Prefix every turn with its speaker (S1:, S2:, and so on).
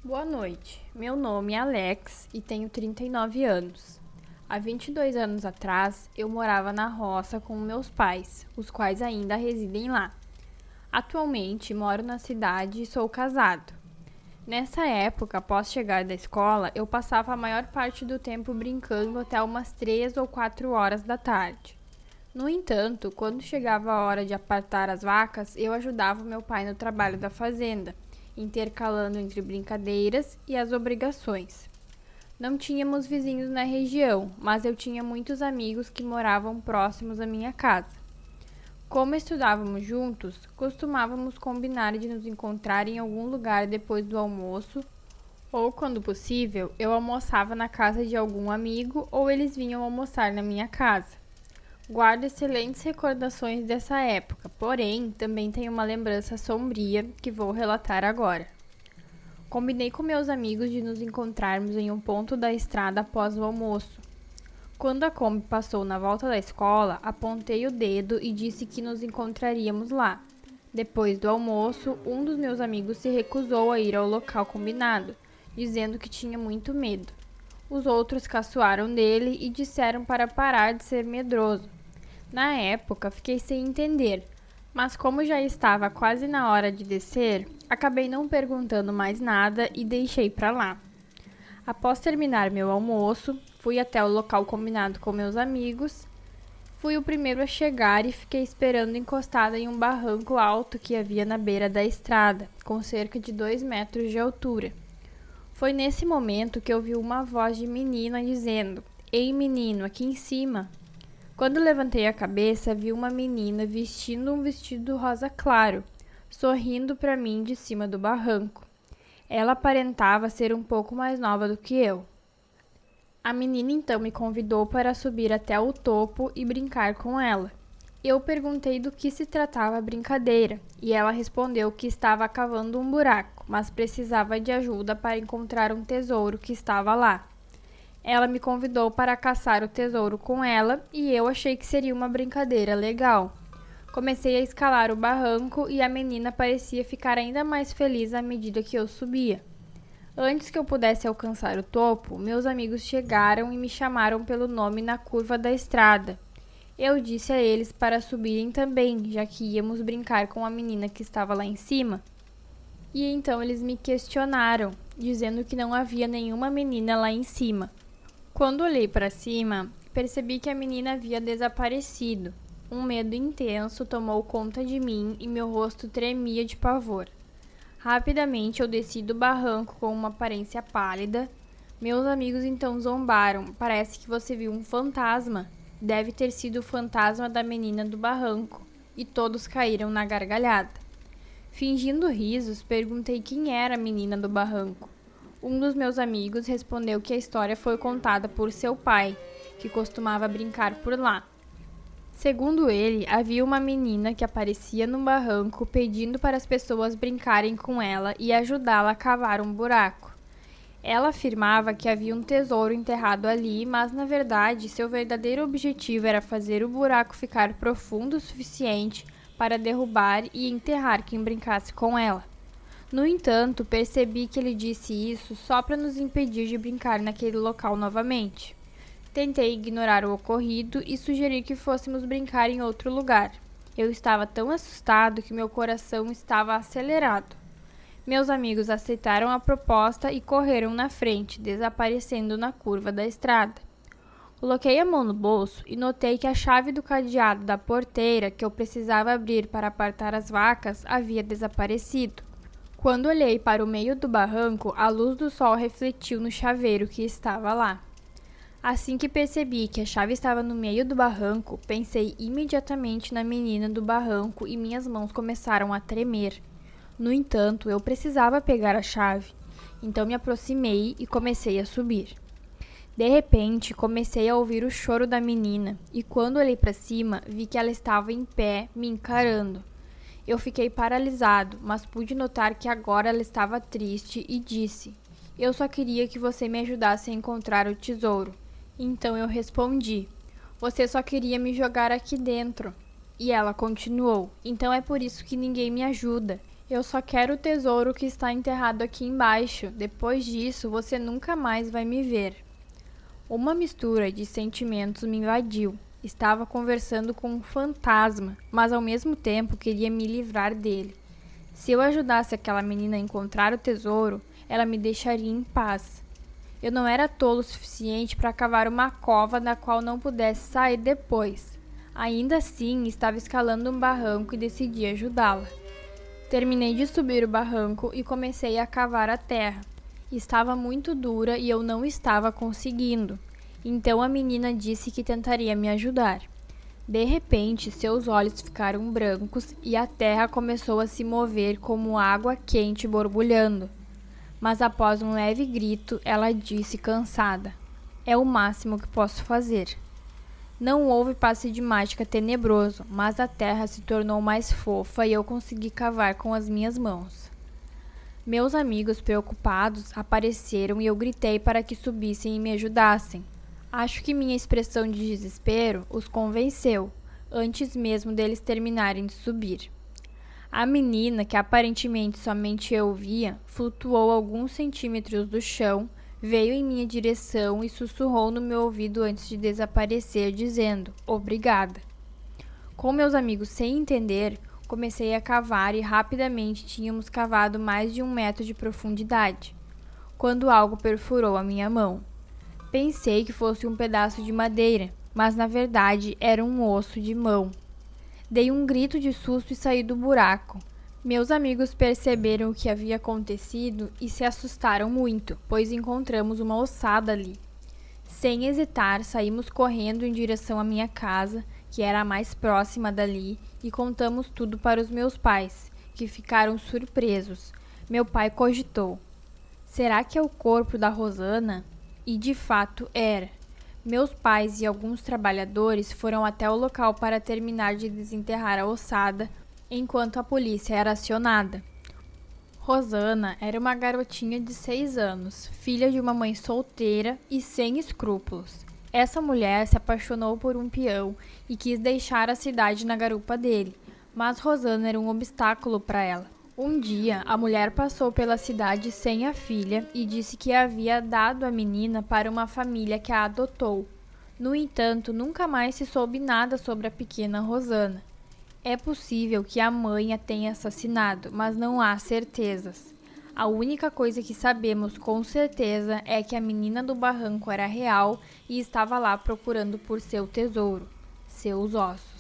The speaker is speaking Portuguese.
S1: Boa noite, meu nome é Alex e tenho 39 anos. Há 22 anos atrás, eu morava na roça com meus pais, os quais ainda residem lá. Atualmente, moro na cidade e sou casado. Nessa época, após chegar da escola, eu passava a maior parte do tempo brincando até umas 3 ou 4 horas da tarde. No entanto, quando chegava a hora de apartar as vacas, eu ajudava meu pai no trabalho da fazenda, intercalando entre brincadeiras e as obrigações. Não tínhamos vizinhos na região, mas eu tinha muitos amigos que moravam próximos à minha casa. Como estudávamos juntos, costumávamos combinar de nos encontrar em algum lugar depois do almoço, ou, quando possível, eu almoçava na casa de algum amigo ou eles vinham almoçar na minha casa. Guardo excelentes recordações dessa época, porém, também tenho uma lembrança sombria que vou relatar agora. Combinei com meus amigos de nos encontrarmos em um ponto da estrada após o almoço. Quando a Kombi passou na volta da escola, apontei o dedo e disse que nos encontraríamos lá. Depois do almoço, um dos meus amigos se recusou a ir ao local combinado, dizendo que tinha muito medo. Os outros caçoaram dele e disseram para parar de ser medroso. Na época, fiquei sem entender, mas como já estava quase na hora de descer, acabei não perguntando mais nada e deixei para lá. Após terminar meu almoço, fui até o local combinado com meus amigos. Fui o primeiro a chegar e fiquei esperando encostada em um barranco alto que havia na beira da estrada, com cerca de 2 metros de altura. Foi nesse momento que ouvi uma voz de menina dizendo: "Ei, menino, aqui em cima." Quando levantei a cabeça, vi uma menina vestindo um vestido rosa claro, sorrindo para mim de cima do barranco. Ela aparentava ser um pouco mais nova do que eu. A menina então me convidou para subir até o topo e brincar com ela. Eu perguntei do que se tratava a brincadeira, e ela respondeu que estava cavando um buraco, mas precisava de ajuda para encontrar um tesouro que estava lá. Ela me convidou para caçar o tesouro com ela e eu achei que seria uma brincadeira legal. Comecei a escalar o barranco e a menina parecia ficar ainda mais feliz à medida que eu subia. Antes que eu pudesse alcançar o topo, meus amigos chegaram e me chamaram pelo nome na curva da estrada. Eu disse a eles para subirem também, já que íamos brincar com a menina que estava lá em cima. E então eles me questionaram, dizendo que não havia nenhuma menina lá em cima. Quando olhei para cima, percebi que a menina havia desaparecido. Um medo intenso tomou conta de mim e meu rosto tremia de pavor. Rapidamente eu desci do barranco com uma aparência pálida. Meus amigos então zombaram. "Parece que você viu um fantasma. Deve ter sido o fantasma da menina do barranco." E todos caíram na gargalhada. Fingindo risos, perguntei quem era a menina do barranco. Um dos meus amigos respondeu que a história foi contada por seu pai, que costumava brincar por lá. Segundo ele, havia uma menina que aparecia no barranco pedindo para as pessoas brincarem com ela e ajudá-la a cavar um buraco. Ela afirmava que havia um tesouro enterrado ali, mas na verdade seu verdadeiro objetivo era fazer o buraco ficar profundo o suficiente para derrubar e enterrar quem brincasse com ela. No entanto, percebi que ele disse isso só para nos impedir de brincar naquele local novamente. Tentei ignorar o ocorrido e sugeri que fôssemos brincar em outro lugar. Eu estava tão assustado que meu coração estava acelerado. Meus amigos aceitaram a proposta e correram na frente, desaparecendo na curva da estrada. Coloquei a mão no bolso e notei que a chave do cadeado da porteira que eu precisava abrir para apartar as vacas havia desaparecido. Quando olhei para o meio do barranco, a luz do sol refletiu no chaveiro que estava lá. Assim que percebi que a chave estava no meio do barranco, pensei imediatamente na menina do barranco e minhas mãos começaram a tremer. No entanto, eu precisava pegar a chave, então me aproximei e comecei a subir. De repente, comecei a ouvir o choro da menina e quando olhei para cima, vi que ela estava em pé, me encarando. Eu fiquei paralisado, mas pude notar que agora ela estava triste e disse: "Eu só queria que você me ajudasse a encontrar o tesouro." Então eu respondi: "Você só queria me jogar aqui dentro." E ela continuou: "Então é por isso que ninguém me ajuda. Eu só quero o tesouro que está enterrado aqui embaixo. Depois disso, você nunca mais vai me ver. Uma mistura de sentimentos me invadiu. Estava conversando com um fantasma, mas ao mesmo tempo queria me livrar dele. Se eu ajudasse aquela menina a encontrar o tesouro, ela me deixaria em paz. Eu não era tolo o suficiente para cavar uma cova da qual não pudesse sair depois. Ainda assim, estava escalando um barranco e decidi ajudá-la. Terminei de subir o barranco e comecei a cavar a terra. Estava muito dura e eu não estava conseguindo. Então a menina disse que tentaria me ajudar. De repente, seus olhos ficaram brancos e a terra começou a se mover como água quente borbulhando. Mas após um leve grito, ela disse cansada: "É o máximo que posso fazer." Não houve passe de mágica tenebroso, mas a terra se tornou mais fofa e eu consegui cavar com as minhas mãos. Meus amigos preocupados apareceram e eu gritei para que subissem e me ajudassem. Acho que minha expressão de desespero os convenceu, antes mesmo deles terminarem de subir. A menina, que aparentemente somente eu via, flutuou alguns centímetros do chão, veio em minha direção e sussurrou no meu ouvido antes de desaparecer, dizendo: "Obrigada." Com meus amigos sem entender, comecei a cavar e rapidamente tínhamos cavado mais de 1 metro de profundidade, quando algo perfurou a minha mão. Pensei que fosse um pedaço de madeira, mas na verdade era um osso de mão. Dei um grito de susto e saí do buraco. Meus amigos perceberam o que havia acontecido e se assustaram muito, pois encontramos uma ossada ali. Sem hesitar, saímos correndo em direção à minha casa, que era a mais próxima dali, e contamos tudo para os meus pais, que ficaram surpresos. Meu pai cogitou: "Será que é o corpo da Rosana?" E de fato era. Meus pais e alguns trabalhadores foram até o local para terminar de desenterrar a ossada, enquanto a polícia era acionada. Rosana era uma garotinha de 6 anos, filha de uma mãe solteira e sem escrúpulos. Essa mulher se apaixonou por um peão e quis deixar a cidade na garupa dele, mas Rosana era um obstáculo para ela. Um dia, a mulher passou pela cidade sem a filha e disse que havia dado a menina para uma família que a adotou. No entanto, nunca mais se soube nada sobre a pequena Rosana. É possível que a mãe a tenha assassinado, mas não há certezas. A única coisa que sabemos com certeza é que a menina do barranco era real e estava lá procurando por seu tesouro, seus ossos.